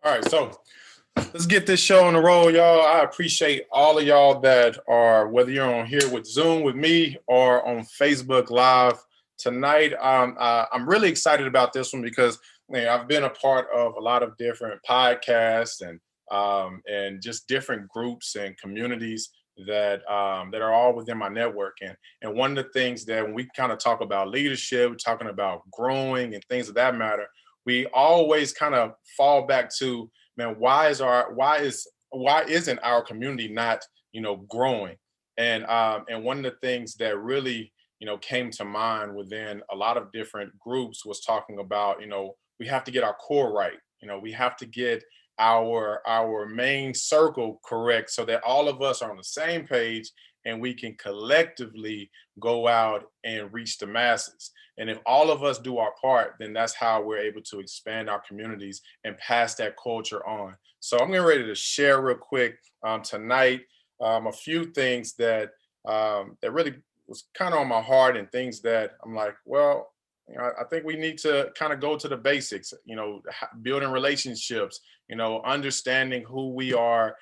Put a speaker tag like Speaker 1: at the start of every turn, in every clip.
Speaker 1: All right, so let's get this show on the roll, y'all. I appreciate all of y'all that are, whether you're on here with Zoom with me or on Facebook Live tonight. I'm really excited about this one because I've been a part of a lot of different podcasts and just different groups and communities that that are all within my network. And one of the things that when we kind of talk about leadership, we're talking about growing and things of that matter, we always kind of fall back to, man, why isn't our community not growing? And one of the things that really came to mind within a lot of different groups was talking about, we have to get our core right. We have to get our main circle correct so that all of us are on the same page and we can collectively go out and reach the masses. And if all of us do our part, then that's how we're able to expand our communities and pass that culture on. So I'm getting ready to share real quick tonight a few things that that really was kind of on my heart, and things that I'm like, well, I think we need to kind of go to the basics, building relationships, understanding who we are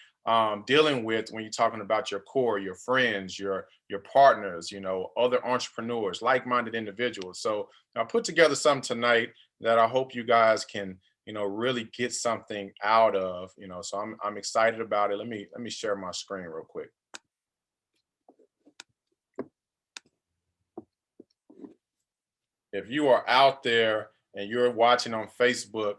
Speaker 1: dealing with when you're talking about your core, your friends, your partners, other entrepreneurs, like-minded individuals. So I put together something tonight that I hope you guys can, really get something out of, so I'm excited about it. Let me share my screen real quick. If you are out there and you're watching on Facebook,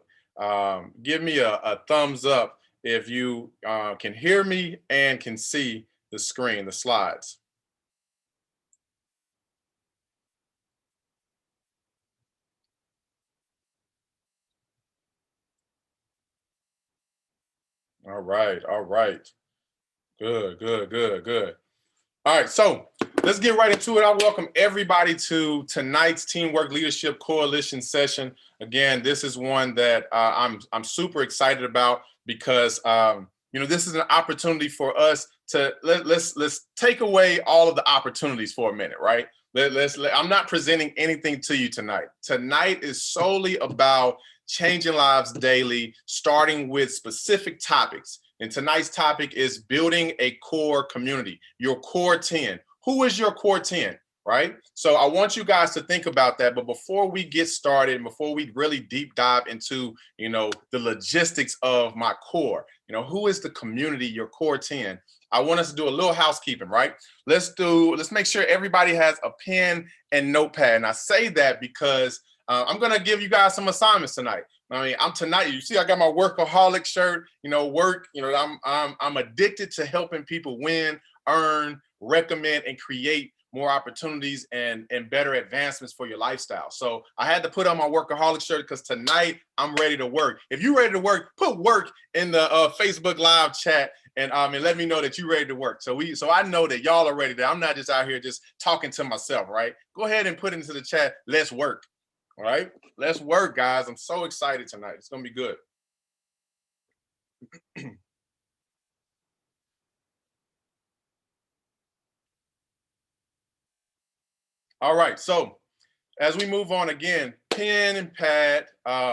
Speaker 1: give me a thumbs up if you can hear me and can see the screen, the slides. All right, all right. Good, good, good, good. All right, so let's get right into it. I welcome everybody to tonight's Teamwork Leadership Coalition session. Again, this is one that I'm super excited about because this is an opportunity for us to let's take away all of the opportunities for a minute, right? I'm not presenting anything to you tonight. Tonight is solely about changing lives daily, starting with specific topics. And tonight's topic is building a core community, your core 10. Who is your core 10, right? So I want you guys to think about that. But before we get started, before we really deep dive into, the logistics of my core, who is the community, your core 10? I want us to do a little housekeeping, right? Let's make sure everybody has a pen and notepad. And I say that because I'm going to give you guys some assignments tonight. Tonight, you see, I got my workaholic shirt, I'm addicted to helping people win, earn, recommend, and create more opportunities and better advancements for your lifestyle. So I had to put on my workaholic shirt because tonight I'm ready to work. If you're ready to work, put work in the Facebook Live chat and let me know that you're ready to work. So I know that y'all are ready. I'm not just out here just talking to myself, right? Go ahead and put it into the chat. Let's work. All right, let's work, guys. I'm so excited tonight. It's gonna be good. All right, so as we move on, again, pen and pad,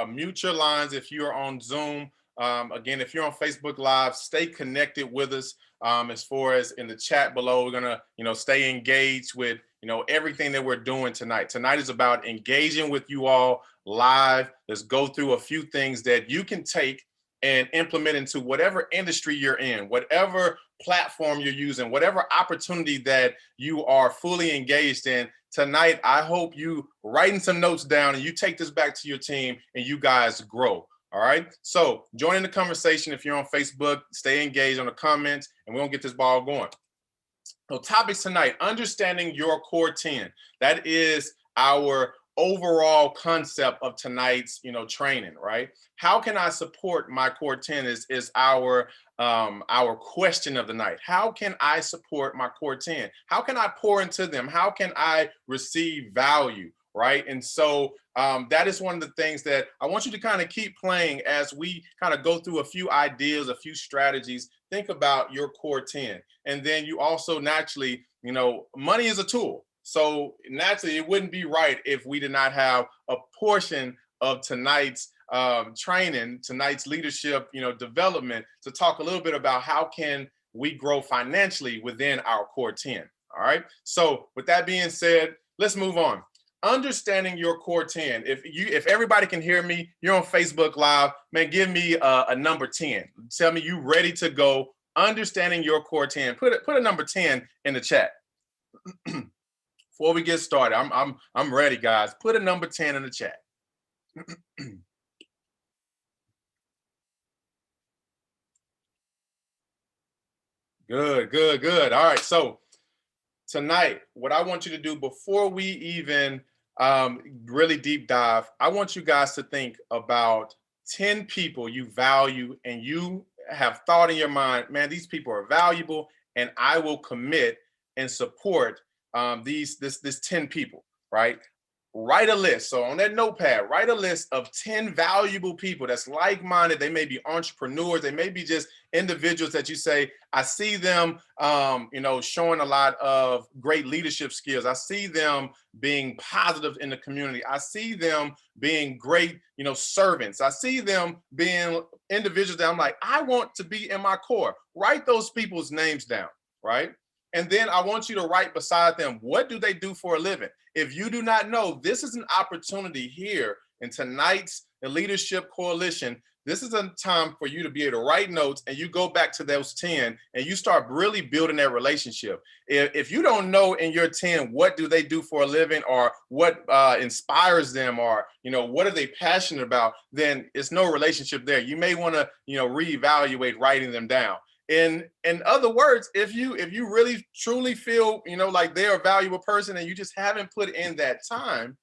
Speaker 1: mute your lines if you're on Zoom. Again, if you're on Facebook Live, stay connected with us. As far as in the chat below, we're gonna, stay engaged with, everything that we're doing tonight. Tonight is about engaging with you all live. Let's go through a few things that you can take and implement into whatever industry you're in, whatever platform you're using, whatever opportunity that you are fully engaged in. Tonight, I hope you writing some notes down and you take this back to your team and you guys grow. All right. So join in the conversation. If you're on Facebook, stay engaged on the comments and we're gonna get this ball going. So topics tonight, understanding your core 10. That is our overall concept of tonight's, training, right? How can I support my core 10 is our question of the night. How can I support my core 10? How can I pour into them? How can I receive value, right? And so that is one of the things that I want you to kind of keep playing as we kind of go through a few ideas, a few strategies. Think about your core 10. And then you also naturally, money is a tool. So naturally, it wouldn't be right if we did not have a portion of tonight's training, tonight's leadership, development, to talk a little bit about how can we grow financially within our core 10. All right. So with that being said, let's move on. Understanding your core 10. If everybody can hear me, you're on Facebook Live, man, give me a number 10. Tell me you ready to go. Understanding your core 10. Put a number 10 in the chat. Before we get started, I'm ready, guys. Put a number 10 in the chat. Good. All right. So tonight, what I want you to do before we even really deep dive, I want you guys to think about 10 people you value and you have thought in your mind, man, these people are valuable and I will commit and support this 10 people, right? Write a list. So on that notepad, write a list of 10 valuable people that's like-minded. They may be entrepreneurs. They may be just individuals that you say, I see them, showing a lot of great leadership skills. I see them being positive in the community. I see them being great, servants. I see them being individuals that I'm like, I want to be in my core. Write those people's names down, right? And then I want you to write beside them, what do they do for a living? If you do not know, this is an opportunity here in tonight's Leadership Coalition. This is a time for you to be able to write notes and you go back to those 10 and you start really building that relationship. If you don't know in your 10, what do they do for a living or what inspires them or, what are they passionate about, then it's no relationship there. You may want to, reevaluate writing them down. In other words, if you really truly feel, like they're a valuable person and you just haven't put in that time,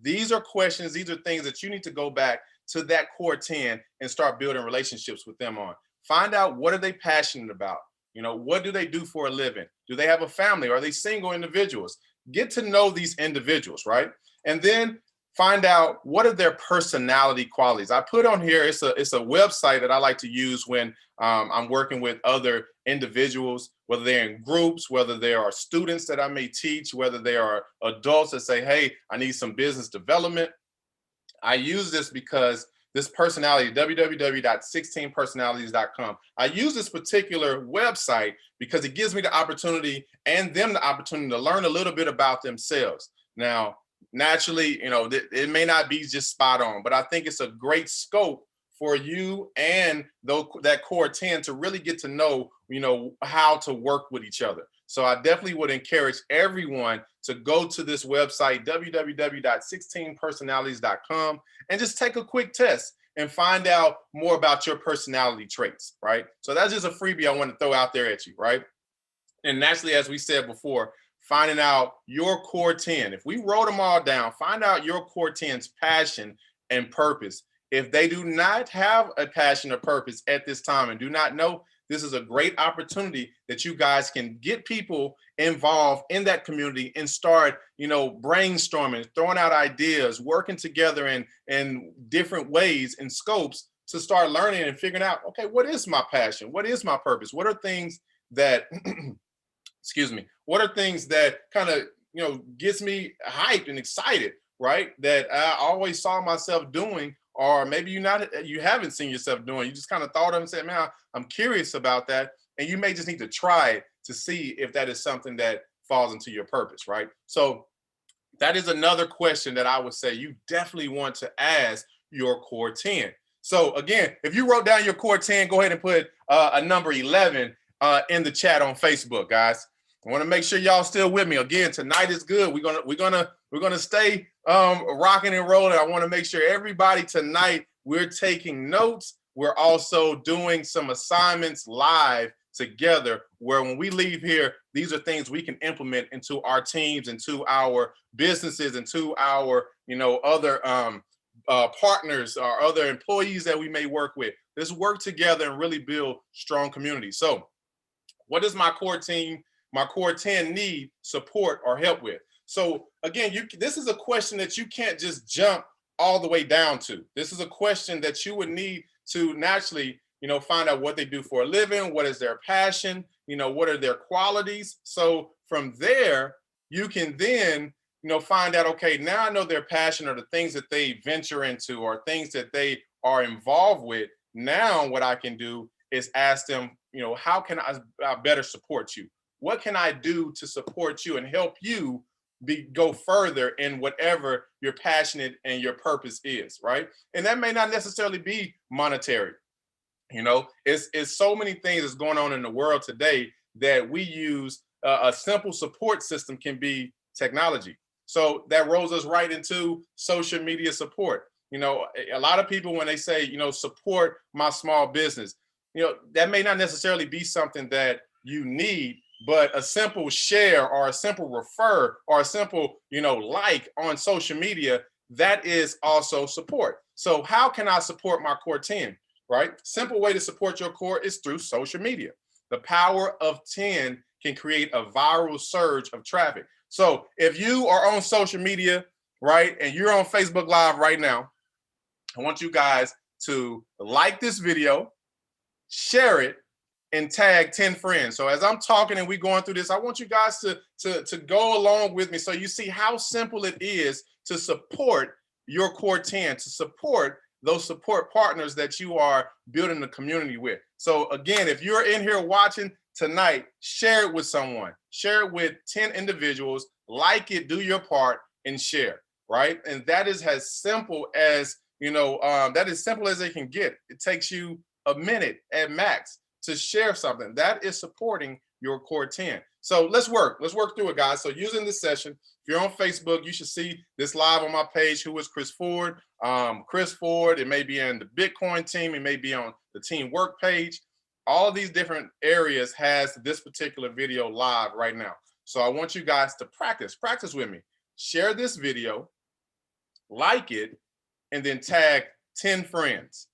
Speaker 1: these are questions, these are things that you need to go back to that core 10 and start building relationships with them on. Find out, what are they passionate about? What do they do for a living? Do they have a family? Are they single individuals? Get to know these individuals, right? And then find out, what are their personality qualities? I put on here, it's a website that I like to use when I'm working with other individuals, whether they're in groups, whether they are students that I may teach, whether they are adults that say, hey, I need some business development. I use this because this personality, www.16personalities.com. I use this particular website because it gives me the opportunity and them the opportunity to learn a little bit about themselves. Now, naturally, it may not be just spot on, but I think it's a great scope for you and that core 10 to really get to know, how to work with each other. So I definitely would encourage everyone to go to this website, www.16personalities.com, and just take a quick test and find out more about your personality traits, right? So that's just a freebie I want to throw out there at you, right? And naturally, as we said before, finding out your core 10. If we wrote them all down, find out your core 10's passion and purpose. If they do not have a passion or purpose at this time and do not know, this is a great opportunity that you guys can get people involved in that community and start, brainstorming, throwing out ideas, working together in different ways and scopes to start learning and figuring out, okay, what is my passion? What is my purpose? What are things that, what are things that kind of, gets me hyped and excited, right? That I always saw myself doing, or maybe you haven't seen yourself doing. You just kind of thought of and said, man, I'm curious about that. And you may just need to try it to see if that is something that falls into your purpose, right? So that is another question that I would say you definitely want to ask your core 10. So again, if you wrote down your core 10, go ahead and put a number 11 in the chat on Facebook, guys. I want to make sure y'all still with me. Again, tonight is good. We're gonna stay rocking and rolling. I want to make sure everybody tonight, we're taking notes. We're also doing some assignments live together, where when we leave here, these are things we can implement into our teams, into our businesses, into our other partners or other employees that we may work with. Let's work together and really build strong communities. So what does my core 10 need support or help with? So again, this is a question that you can't just jump all the way down to. This is a question that you would need to naturally, find out what they do for a living, what is their passion, what are their qualities. So from there, you can then, find out, okay, now I know their passion or the things that they venture into or things that they are involved with, now what I can do is ask them, how can I better support you? What can I do to support you and help you go further in whatever your passionate and your purpose is, right? And that may not necessarily be monetary. It's so many things that's going on in the world today that we use. A simple support system can be technology. So that rolls us right into social media support. A lot of people, when they say, support my small business, that may not necessarily be something that you need, but a simple share or a simple refer or a simple, like on social media, that is also support. So how can I support my core 10, right? Simple way to support your core is through social media. The power of 10 can create a viral surge of traffic. So if you are on social media, right, and you're on Facebook Live right now, I want you guys to like this video, share it, and tag 10 friends. So as I'm talking and we're going through this, I want you guys to go along with me so you see how simple it is to support your core 10, to support those support partners that you are building the community with. So again, if you're in here watching tonight, share it with someone, share it with 10 individuals, like it, do your part, and share, right? And that is as simple as, that is simple as it can get. It takes you a minute at max to share something. That is supporting your core 10. So let's work through it, guys. So using this session, if you're on Facebook, you should see this live on my page. Who is Chris Ford? Chris Ford, it may be in the Bitcoin team, it may be on the TEAMWERK page. All of these different areas has this particular video live right now. So I want you guys to practice with me. Share this video, like it, and then tag 10 friends.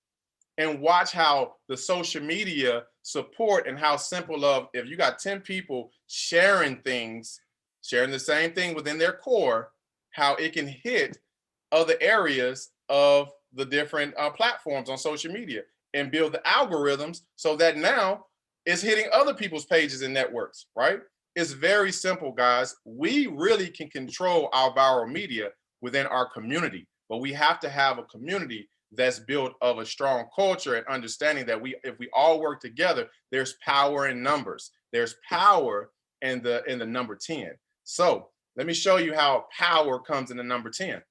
Speaker 1: And watch how the social media support and how simple of, if you got 10 people sharing things, sharing the same thing within their core, how it can hit other areas of the different platforms on social media and build the algorithms so that now it's hitting other people's pages and networks, right? It's very simple, guys. We really can control our viral media within our community, but we have to have a community that's built of a strong culture and understanding that if we all work together, there's power in numbers. There's power in the number 10. So let me show you how power comes in the number 10.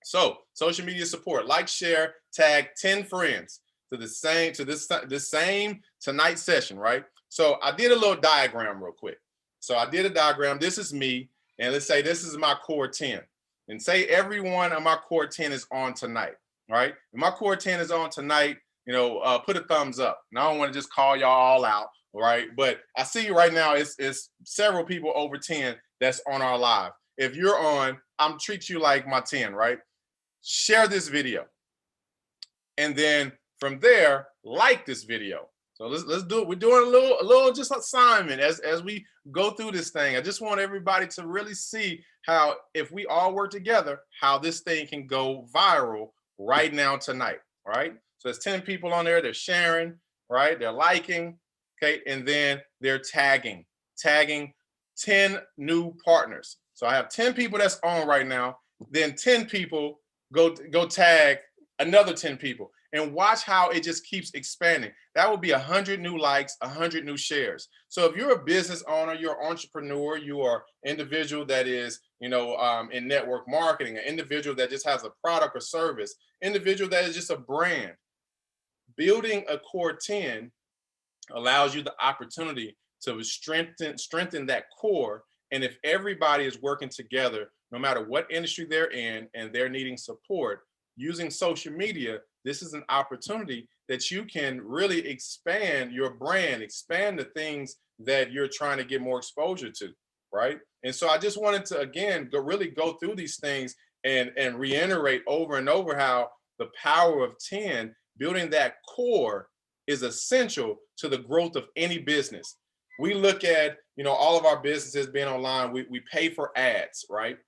Speaker 1: So social media support, like, share, tag 10 friends to this same tonight session, right? So I did a little diagram real quick. So I did a diagram. This is me, and let's say this is my core 10. And say every one of my core 10 is on tonight. Right? If my core 10 is on tonight, put a thumbs up. And I don't want to just call y'all all out, right? But I see right now it's several people over 10 that's on our live. If you're on, I'm treat you like my 10, right? Share this video. And then from there, like this video. So let's do it. We're doing a little just assignment as we go through this thing. I just want everybody to really see how, if we all work together, how this thing can go viral right now tonight, right? So there's 10 people on there, they're sharing, right? They're liking, okay? And then they're tagging 10 new partners. So I have 10 people that's on right now, then 10 people go tag another 10 people, and watch how it just keeps expanding. That will be 100 new likes, 100 new shares. So if you're a business owner, you're an entrepreneur, you are an individual that is, in network marketing, an individual that just has a product or service, individual that is just a brand, building a core 10 allows you the opportunity to strengthen that core. And if everybody is working together, no matter what industry they're in and they're needing support, using social media, this is an opportunity that you can really expand your brand, expand the things that you're trying to get more exposure to, right? And so I just wanted to, again, really go through these things and reiterate over and over how the power of 10, building that core, is essential to the growth of any business. We look at, all of our businesses being online, we pay for ads, right?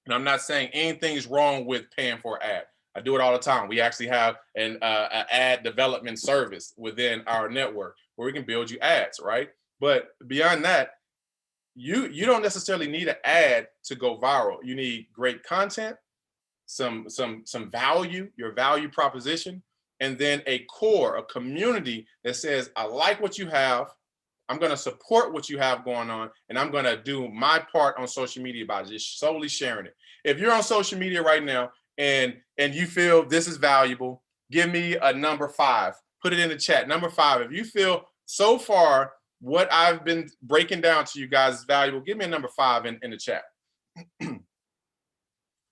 Speaker 1: And I'm not saying anything's wrong with paying for an ad. I do it all the time. We actually have an ad development service within our network where we can build you ads, right? But beyond that, you don't necessarily need an ad to go viral. You need great content, some value, your value proposition, and then a core, a community that says, I like what you have, I'm going to support what you have going on, and I'm going to do my part on social media by just solely sharing it. If you're on social media right now and you feel this is valuable, give me a number 5. Put it in the chat. Number 5. If you feel so far what I've been breaking down to you guys is valuable, give me a number 5 in the chat.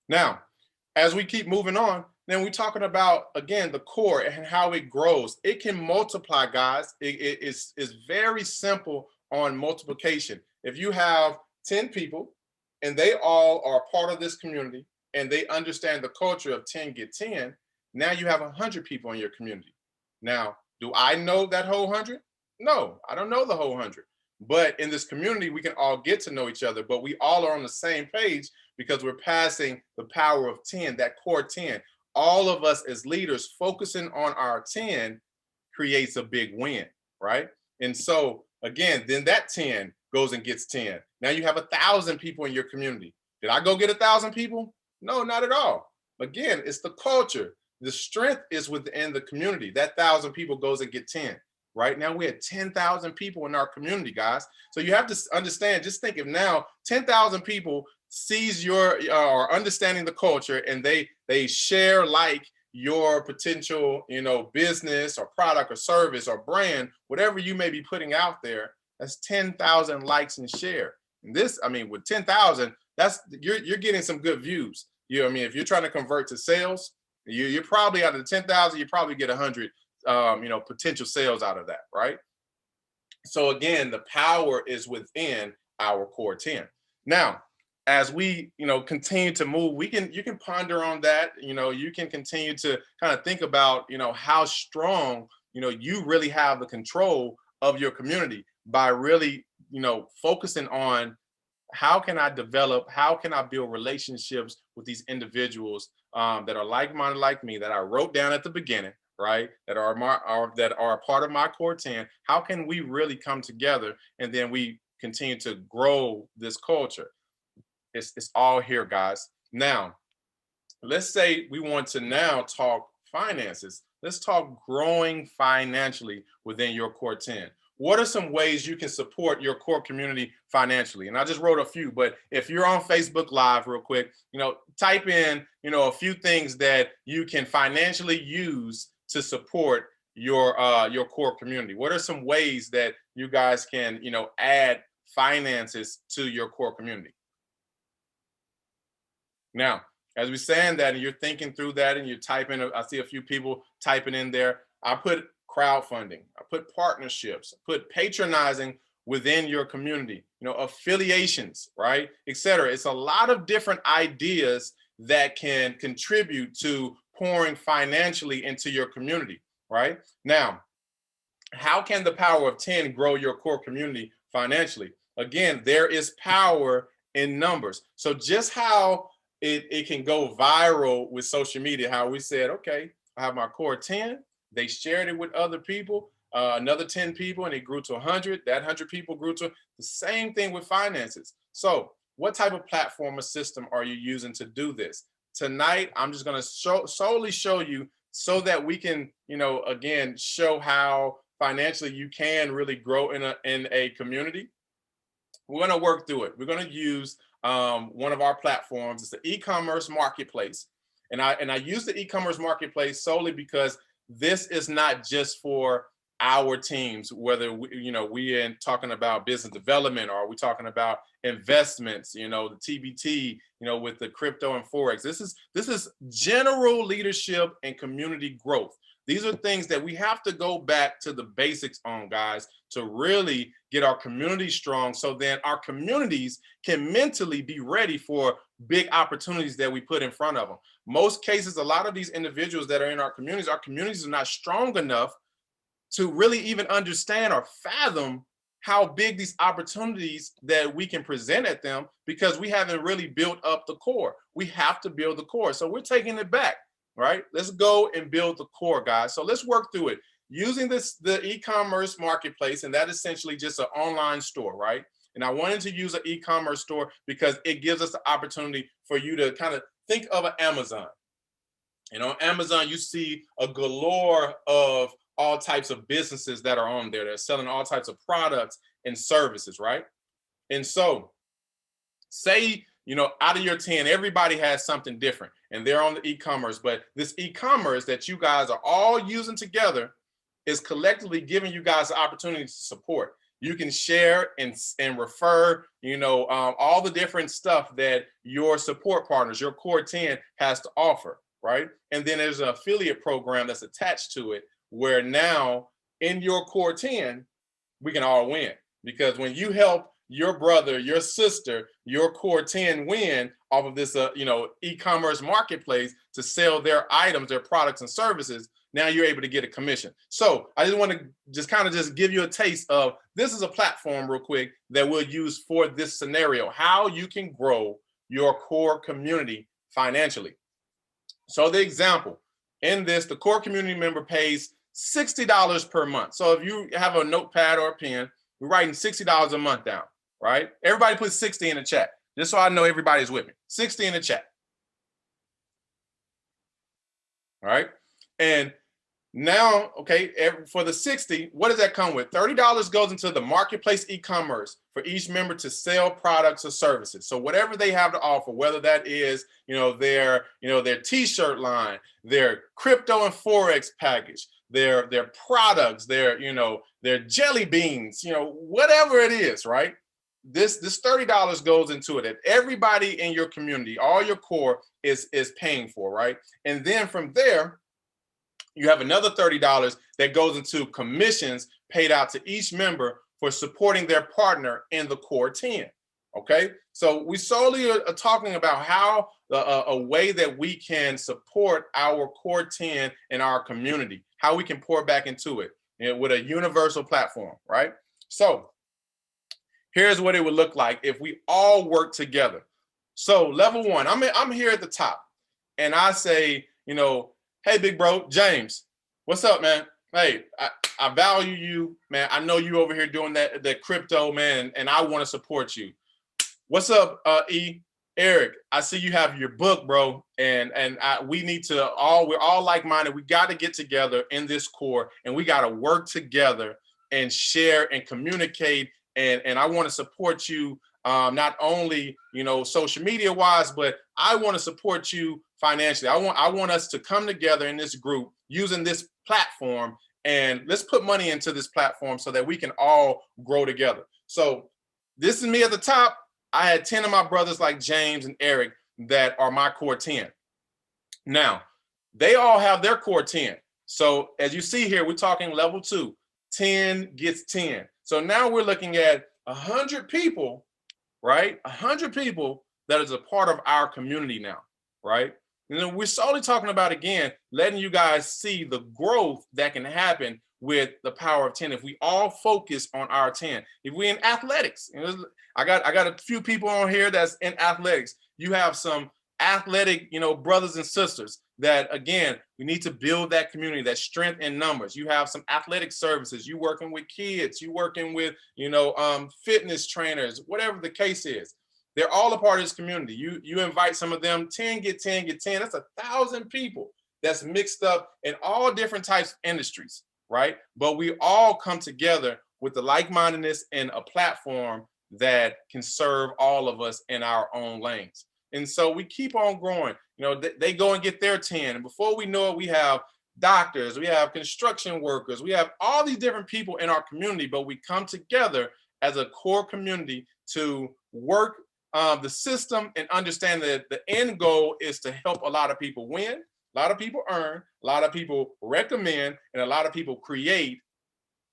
Speaker 1: Now, as we keep moving on, then we're talking about, again, the core and how it grows. It can multiply, guys. It's very simple on multiplication. If you have 10 people and they all are part of this community and they understand the culture of 10 get 10, now you have 100 people in your community. Now, do I know that whole 100? No, I don't know the whole 100. But in this community, we can all get to know each other, but we all are on the same page because we're passing the power of 10, that core 10. All of us as leaders focusing on our 10 creates a big win, right? And so again, then that 10 goes and gets 10. Now you have 1,000 people in your community. Did I go get 1,000 people? No, not at all. Again, it's the culture. The strength is within the community. That 1,000 people goes and get 10. Right now we have 10,000 people in our community, guys. So you have to understand, just think of now 10,000 people sees your or understanding the culture, and they share like your potential, business or product or service or brand, whatever you may be putting out there. That's 10,000 likes and share. And this, I mean, with 10,000, that's you're getting some good views. If you're trying to convert to sales, you're probably out of the 10,000, you probably get 100 potential sales out of that, right? So again, the power is within our core 10. Now, as we continue to move, you can ponder on that. You can continue to kind of think about how strong you really have the control of your community by really focusing on how can I develop, how can I build relationships with these individuals that are like-minded like me, that I wrote down at the beginning, right? That are a part of my core 10. How can we really come together and then we continue to grow this culture? It's all here, guys. Now, let's say we want to now talk finances. Let's talk growing financially within your core 10. What are some ways you can support your core community financially? And I just wrote a few, but if you're on Facebook Live real quick, type in, a few things that you can financially use to support your core community. What are some ways that you guys can, add finances to your core community? Now, as we're saying that and you're thinking through that and you're typing, I see a few people typing in there. I put crowdfunding, I put partnerships, I put patronizing within your community, affiliations, right, et cetera. It's a lot of different ideas that can contribute to pouring financially into your community, right? Now, how can the power of 10 grow your core community financially? Again, there is power in numbers. So just how it can go viral with social media, how we said, okay, I have my core 10, they shared it with other people, another 10 people, and it grew to 100. That 100 people grew to the same thing with finances. So what type of platform or system are you using to do this? Tonight, I'm just going to solely show you so that we can, again, show how financially you can really grow in a community. We're going to work through it. We're going to use one of our platforms. It's the e-commerce marketplace. And I use the e-commerce marketplace solely because this is not just for our teams, whether we in talking about business development or we talking about investments, the TBT, with the crypto and Forex. This is general leadership and community growth. These are things that we have to go back to the basics on, guys, to really get our community strong so then our communities can mentally be ready for big opportunities that we put in front of them. Most cases, a lot of these individuals that are in our communities are not strong enough to really even understand or fathom how big these opportunities that we can present at them because we haven't really built up the core. We have to build the core. So we're taking it back. Right? Let's go and build the core, guys. So let's work through it using the e-commerce marketplace, and that is essentially just an online store, right? And I wanted to use an e-commerce store because it gives us the opportunity for you to kind of Think of an Amazon. And on Amazon, you see a galore of all types of businesses that are on there. They're selling all types of products and services, right? And so say, out of your 10, everybody has something different and they're on the e-commerce, but this e-commerce that you guys are all using together is collectively giving you guys the opportunity to support. You can share and refer, all the different stuff that your support partners, your core 10 has to offer, right? And then there's an affiliate program that's attached to it where now in your core 10, we can all win. Because when you help your brother, your sister, your core 10 win off of this, e-commerce marketplace to sell their items, their products and services, now you're able to get a commission. So I just want to just give you a taste of, this is a platform real quick that we'll use for this scenario, how you can grow your core community financially. So the example in this, the core community member pays $60 per month. So if you have a notepad or a pen, we're writing $60 a month down, right? Everybody put 60 in the chat, just so I know everybody's with me. 60 in the chat. All right. And now, okay, for the 60, what does that come with? $30 goes into the marketplace e-commerce for each member to sell products or services. So whatever they have to offer, whether that is, their t-shirt line, their crypto and Forex package, their products, their jelly beans, whatever it is, right? This $30 goes into it that everybody in your community, all your core is paying for, right? And then from there, you have another $30 that goes into commissions paid out to each member for supporting their partner in the core 10. Okay, so we solely are talking about how a way that we can support our core 10 in our community, how we can pour back into it, with a universal platform, right? So here's what it would look like if we all work together. So level one, I'm here at the top, and I say, hey, big bro, James, what's up, man? Hey, I value you, man. I know you over here doing that crypto, man, and I want to support you. What's up, Eric? I see you have your book, bro, and we need to we're all like-minded. We got to get together in this core, and we got to work together and share and communicate. And I want to support you, not only social media wise, but I want to support you financially. I want us to come together in this group using this platform, and let's put money into this platform so that we can all grow together. So this is me at the top. I had 10 of my brothers like James and Eric that are my core 10. Now, they all have their core 10. So as you see here, we're talking level 2, 10 gets 10. So now we're looking at 100 people, right? 100 people that is a part of our community now, right? And then we're solely talking about, again, letting you guys see the growth that can happen with the power of 10 if we all focus on our 10. If we're in athletics, I got a few people on here that's in athletics. You have some athletic, brothers and sisters that, again, we need to build that community, that strength in numbers. You have some athletic services. You working with kids. You working with, fitness trainers, whatever the case is. They're all a part of this community. You invite some of them, 10 get 10 get 10. That's 1,000 people that's mixed up in all different types of industries, right? But we all come together with the like-mindedness and a platform that can serve all of us in our own lanes. And so we keep on growing. They go and get their 10. And before we know it, we have doctors, we have construction workers, we have all these different people in our community, but we come together as a core community to work the system and understand that the end goal is to help a lot of people win, a lot of people earn, a lot of people recommend, and a lot of people create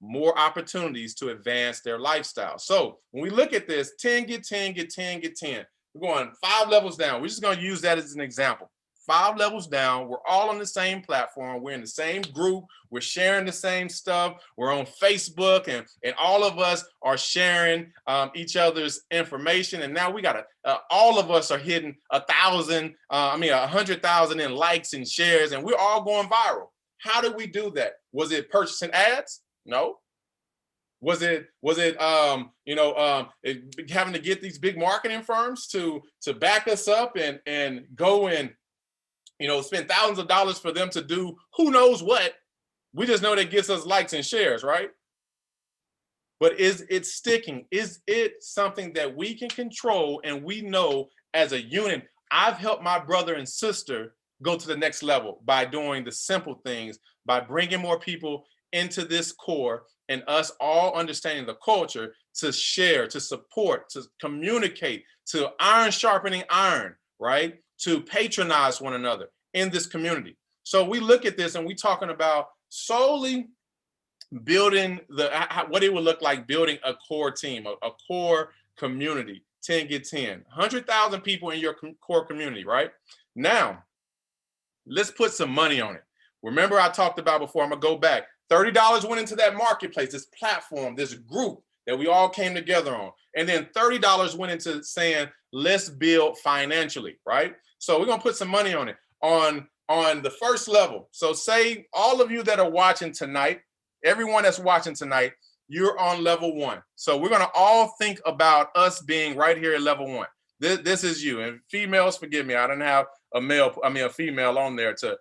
Speaker 1: more opportunities to advance their lifestyle. So when we look at this, 10 get 10 get 10 get 10, we're going 5 levels down. We're just going to use that as an example. 5 levels down, we're all on the same platform. We're in the same group. We're sharing the same stuff. We're on Facebook, and all of us are sharing each other's information. And now we got all of us are hitting 100,000 in likes and shares, and we're all going viral. How did we do that? Was it purchasing ads? No. Having to get these big marketing firms to back us up and go and, spend thousands of dollars for them to do who knows what? We just know that gets us likes and shares, right? But is it sticking? Is it something that we can control and we know as a unit? I've helped my brother and sister go to the next level by doing the simple things, by bringing more people into this core and us all understanding the culture to share, to support, to communicate, to iron sharpening iron, right? To patronize one another in this community. So we look at this and we're talking about solely building what it would look like building a core team, a core community, 10 get 10, 100,000 people in your core community, right? Now, let's put some money on it. Remember I talked about before, I'm gonna go back. $30 went into that marketplace, this platform, this group that we all came together on. And then $30 went into saying, let's build financially, right? So we're gonna put some money on it on the first level. So say all of you that are watching tonight, everyone that's watching tonight, you're on level 1. So we're gonna all think about us being right here at level 1. This is you. And females, forgive me, I don't have a female on there to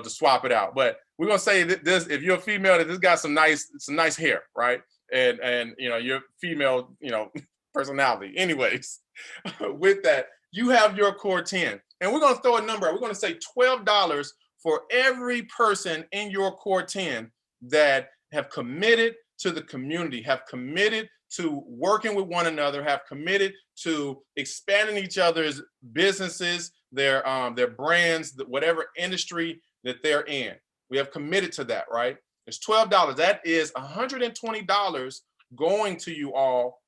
Speaker 1: swap it out. But we're gonna say that this, if you're a female, that this got some nice hair, right? And your female, personality. Anyways, with that, you have your core 10. And we're gonna throw a number out. We're gonna say $12 for every person in your core 10 that have committed to the community, have committed to working with one another, have committed to expanding each other's businesses, their brands, whatever industry that they're in. We have committed to that, right? It's $12. That is $120 going to you all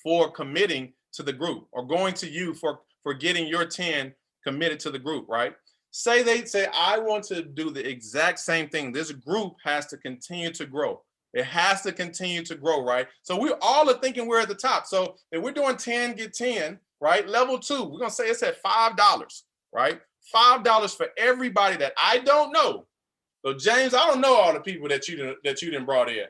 Speaker 1: for committing to the group, or going to you for getting your 10 committed to the group, right? Say they say, I want to do the exact same thing. This group has to continue to grow. It has to continue to grow, right? So we all are thinking we're at the top. So if we're doing 10 get 10, right? Level 2, we're gonna say it's at $5, right? $5 for everybody that I don't know. So James, I don't know all the people that you didn't brought in,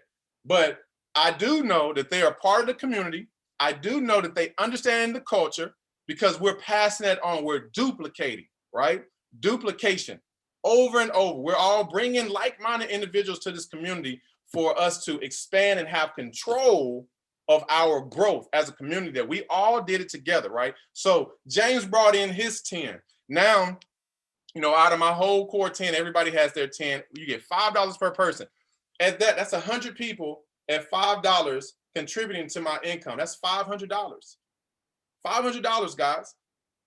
Speaker 1: but I do know that they are part of the community. I do know that they understand the culture because we're passing that on. We're duplicating, right? Duplication over and over. We're all bringing like-minded individuals to this community for us to expand and have control of our growth as a community, that we all did it together, right? So James brought in his 10. Now, out of my whole core 10, everybody has their 10. You get $5 per person. At that, that's 100 people at $5 contributing to my income. That's $500. $500, guys.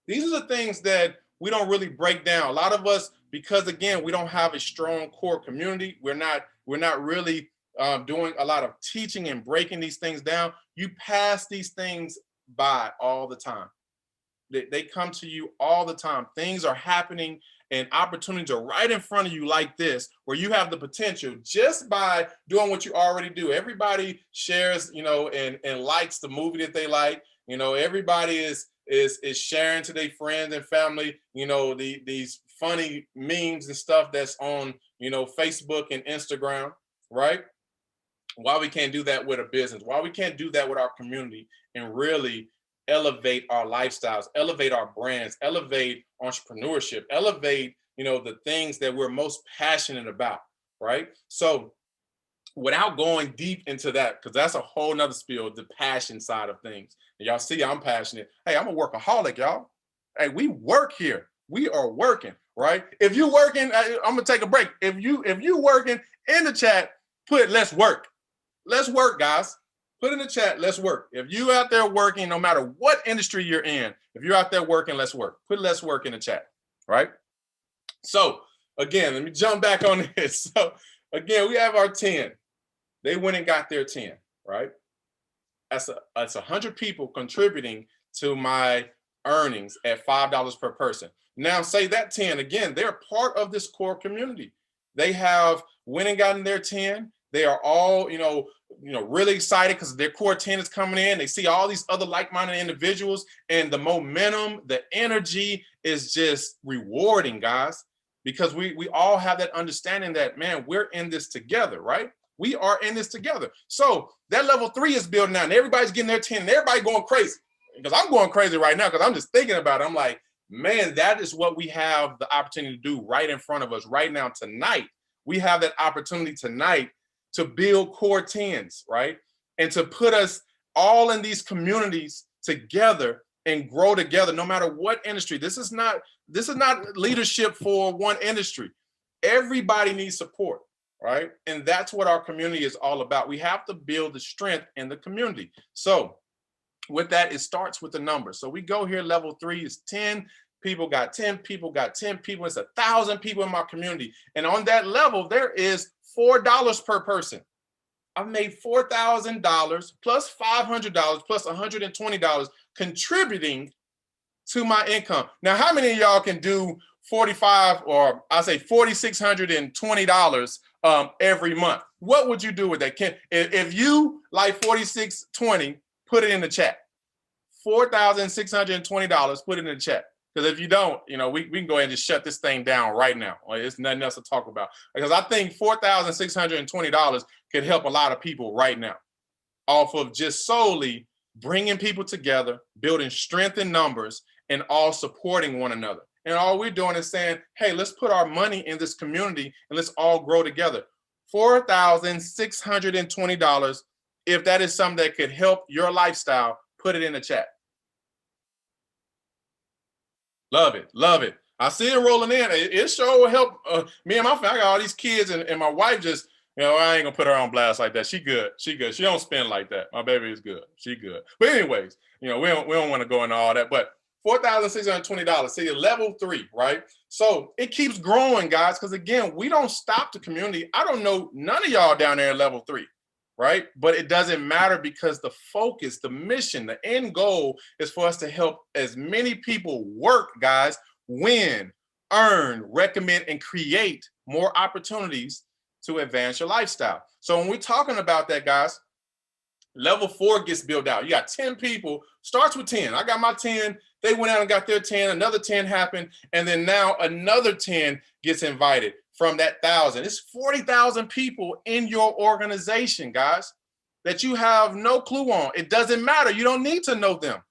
Speaker 1: These are the things that we don't really break down. A lot of us, because again, we don't have a strong core community. We're not really doing a lot of teaching and breaking these things down. You pass these things by all the time. They come to you all the time. Things are happening and opportunities are right in front of you like this, where you have the potential just by doing what you already do. Everybody shares, and likes the movie that they like. Everybody is sharing to their friends and family, these funny memes and stuff that's on, Facebook and Instagram, right? Why we can't do that with a business? Why we can't do that with our community and really elevate our lifestyles, elevate our brands, elevate entrepreneurship, elevate, the things that we're most passionate about, right? So without going deep into that, because that's a whole nother spiel, the passion side of things. And y'all see I'm passionate. Hey, I'm a workaholic, y'all. Hey, we work here. We are working, right? If you're working, I'm gonna take a break. If you working, in the chat, put let's work. Let's work, guys. Put in the chat, let's work. If you out there working, no matter what industry you're in, if you're out there working, let's work. Put let's work in the chat, right? So again, let me jump back on this. So again, we have our 10. They went and got their 10, right? That's 100 people contributing to my earnings at $5 per person. Now say that 10, again, they're part of this core community. They have went and gotten their 10. They are all, really excited because their core 10 is coming in. They see all these other like-minded individuals, and the momentum, the energy is just rewarding, guys, because we all have that understanding that, man, we're in this together, right? We are in this together. So that level 3 is building out, and everybody's getting their 10, and everybody going crazy. Because I'm going crazy right now because I'm just thinking about it. I'm like, man, that is what we have the opportunity to do right in front of us right now tonight. We have that opportunity tonight to build core 10s, right? And to put us all in these communities together and grow together, no matter what industry. This is not leadership for one industry. Everybody needs support, right? And that's what our community is all about. We have to build the strength in the community. So with that, it starts with the number. So we go here, level 3 is 10. People got 10 people, got 10 people. It's 1,000 people in my community. And on that level, there is $4 per person. I've made $4,000 plus $500 plus $120 contributing to my income. Now, how many of y'all can do $4,620 every month? What would you do with that? If you like 4620, put it in the chat. $4,620, put it in the chat. Because if you don't, we can go ahead and just shut this thing down right now. It's nothing else to talk about. Because I think $4,620 could help a lot of people right now off of just solely bringing people together, building strength in numbers, and all supporting one another. And all we're doing is saying, hey, let's put our money in this community and let's all grow together. $4,620. If that is something that could help your lifestyle, put it in the chat. Love it. Love it. I see it rolling in. It sure will help me and my family. I got all these kids and my wife just, I ain't gonna put her on blast like that. She good. She good. She don't spend like that. My baby is good. She good. But anyways, we don't want to go into all that. But $4,620. See, level 3, right? So it keeps growing, guys, because again, we don't stop the community. I don't know none of y'all down there at level 3. Right? But it doesn't matter because the focus, the mission, the end goal is for us to help as many people work, guys, win, earn, recommend, and create more opportunities to advance your lifestyle. So when we're talking about that, guys, level 4 gets built out. You got 10 people, starts with 10. I got my 10. They went out and got their 10. Another 10 happened. And then now another 10 gets invited. From that 1,000, it's 40,000 people in your organization, guys, that you have no clue on. It doesn't matter. You don't need to know them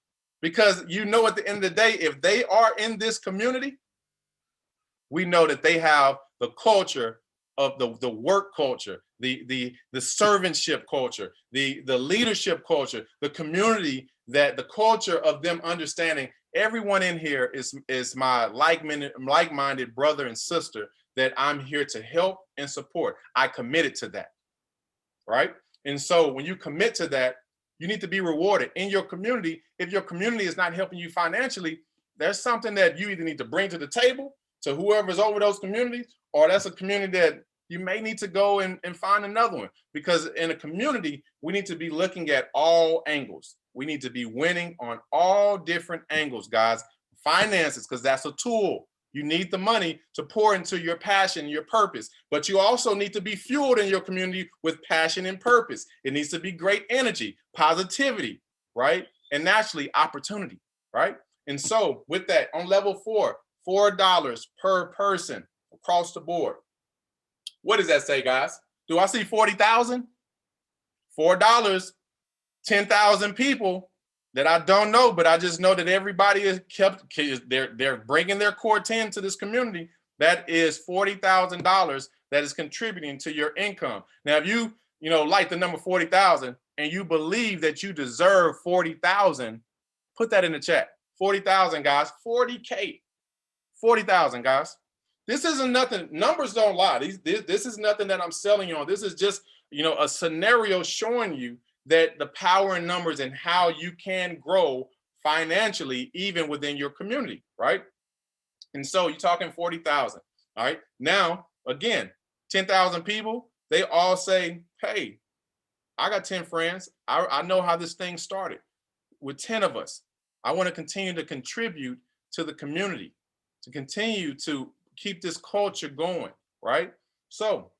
Speaker 1: because at the end of the day, if they are in this community, we know that they have the culture of the work culture, the servantship culture, the leadership culture, the community, that the culture of them understanding everyone in here is my like-minded brother and sister that I'm here to help and support. I committed to that, right? And so when you commit to that, you need to be rewarded in your community. If your community is not helping you financially, there's something that you either need to bring to the table to whoever's over those communities, or that's a community that you may need to go and find another one. Because in a community, we need to be looking at all angles. We need to be winning on all different angles, guys. Finances, because that's a tool. You need the money to pour into your passion, your purpose, but you also need to be fueled in your community with passion and purpose. It needs to be great energy, positivity, right? And naturally, opportunity, right? And so with that, on level 4, $4 per person across the board. What does that say, guys? Do I see 40,000? $4, 10,000 people that I don't know, but I just know that everybody is they're bringing their core 10 to this community. That is $40,000 that is contributing to your income. Now, if you like the number 40,000 and you believe that you deserve 40,000, put that in the chat. 40,000, guys. 40K. 40,000, guys. This isn't nothing. Numbers don't lie. This is nothing that I'm selling you on. This is just a scenario showing you that the power in numbers and how you can grow financially even within your community, right? And so you're talking 40,000, all right? Now, again, 10,000 people, they all say, hey, I got 10 friends. I know how this thing started. With 10 of us, I want to continue to contribute to the community, to continue to keep this culture going, right? So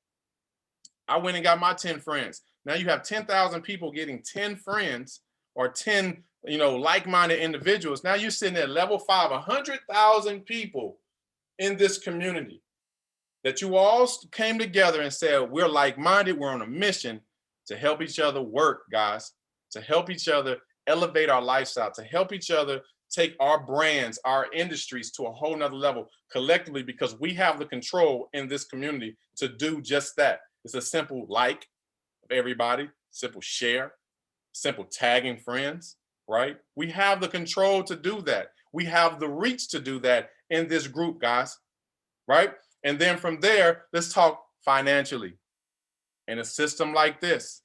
Speaker 1: I went and got my 10 friends. Now you have 10,000 people getting 10 friends or 10, like-minded individuals. Now you're sitting at level 5, 100,000 people in this community. that you all came together and said, we're like-minded, we're on a mission to help each other work, guys, to help each other elevate our lifestyle, to help each other take our brands, our industries to a whole nother level collectively, because we have the control in this community to do just that. It's a simple like of everybody, simple share, simple tagging friends, right? We have the control to do that. We have the reach to do that in this group, guys, right? And then from there, let's talk financially. In a system like this,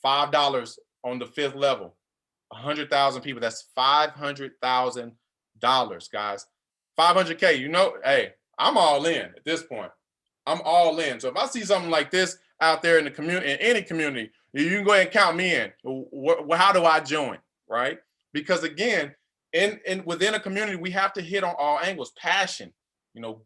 Speaker 1: $5 on the 5th level, 100,000 people, that's $500,000, guys. 500K, you know, hey, I'm all in at this point. I'm all in. So if I see something like this out there in the community, in any community, you can go ahead and count me in. How do I join, right? Because again, within a community, we have to hit on all angles: passion,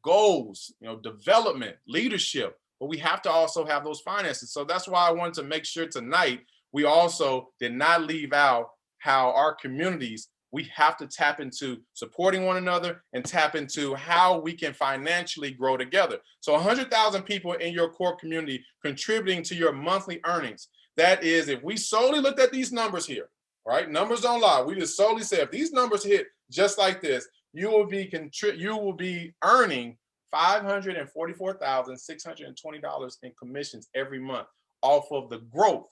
Speaker 1: goals, development, leadership, but we have to also have those finances. So that's why I wanted to make sure tonight we also did not leave out how our communities, we have to tap into supporting one another and tap into how we can financially grow together. So 100,000 people in your core community contributing to your monthly earnings. That is, if we solely looked at these numbers here, right? Numbers don't lie. We just solely say if these numbers hit just like this, you will be earning $544,620 in commissions every month off of the growth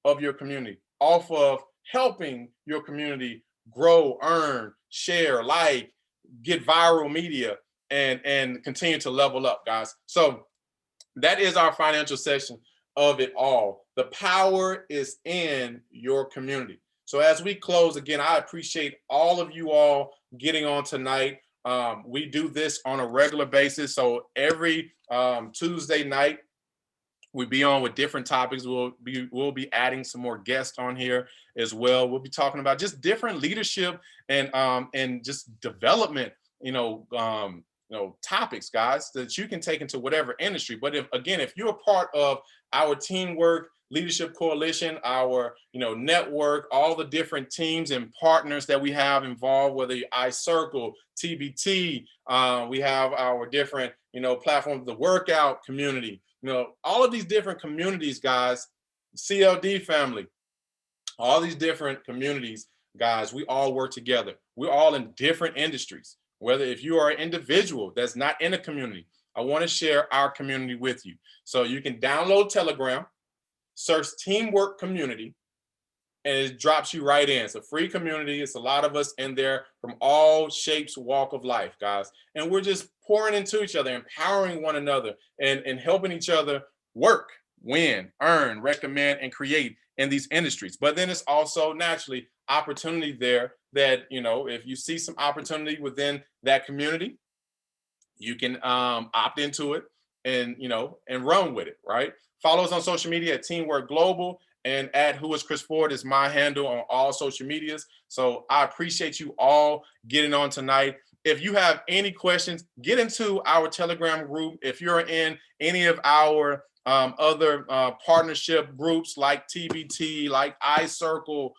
Speaker 1: of your community, off of helping your community grow, earn, share, like, get viral media, and continue to level up, guys. So that is our financial section of it all. The power is in your community. So as we close, again, I appreciate all of you all getting on tonight. We do this on a regular basis. So every Tuesday night, we'll be on with different topics. We'll be adding some more guests on here as well. We'll be talking about just different leadership and just development, topics, guys, that you can take into whatever industry. But if you're a part of our TEAMWERK Leadership Coalition, our network, all the different teams and partners that we have involved, whether iCircle, TBT, we have our different platforms, the workout community, all of these different communities, guys, CLD family, all these different communities, guys, we all work together. We're all in different industries. Whether if you are an individual that's not in a community, I want to share our community with you. So you can download Telegram, search TEAMWERK Community, and it drops you right in. It's a free community. It's a lot of us in there from all shapes, walk of life, guys. And we're just pouring into each other, empowering one another, and helping each other work, win, earn, recommend, and create in these industries. But then it's also naturally opportunity there that, if you see some opportunity within that community, you can opt into it and run with it, right? Follow us on social media at TEAMWERK Global, and at Who is Chris Ford is my handle on all social medias. So I appreciate you all getting on tonight. If you have any questions, get into our Telegram group. If you're in any of our other partnership groups like TBT, like iCircle,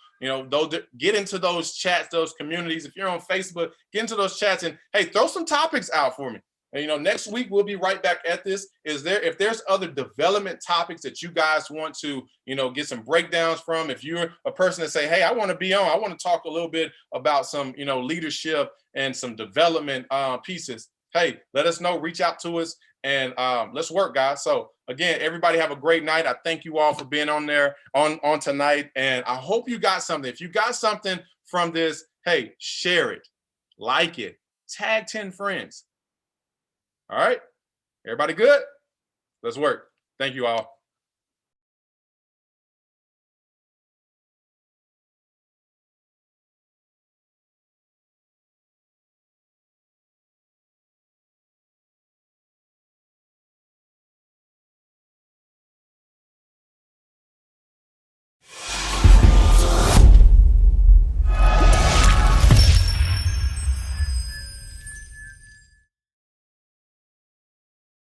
Speaker 1: get into those chats, those communities. If you're on Facebook, get into those chats and, hey, throw some topics out for me. And, next week we'll be right back at this. If there's other development topics that you guys want to, get some breakdowns from, if you're a person that say, hey, I want to be on, I want to talk a little bit about some, leadership and some development pieces, hey, let us know, reach out to us, and let's work, guys. So again, everybody have a great night. I thank you all for being on there on tonight. And I hope you got something. If you got something from this, hey, share it, like it, tag 10 friends. All right, everybody good? Let's work. Thank you all.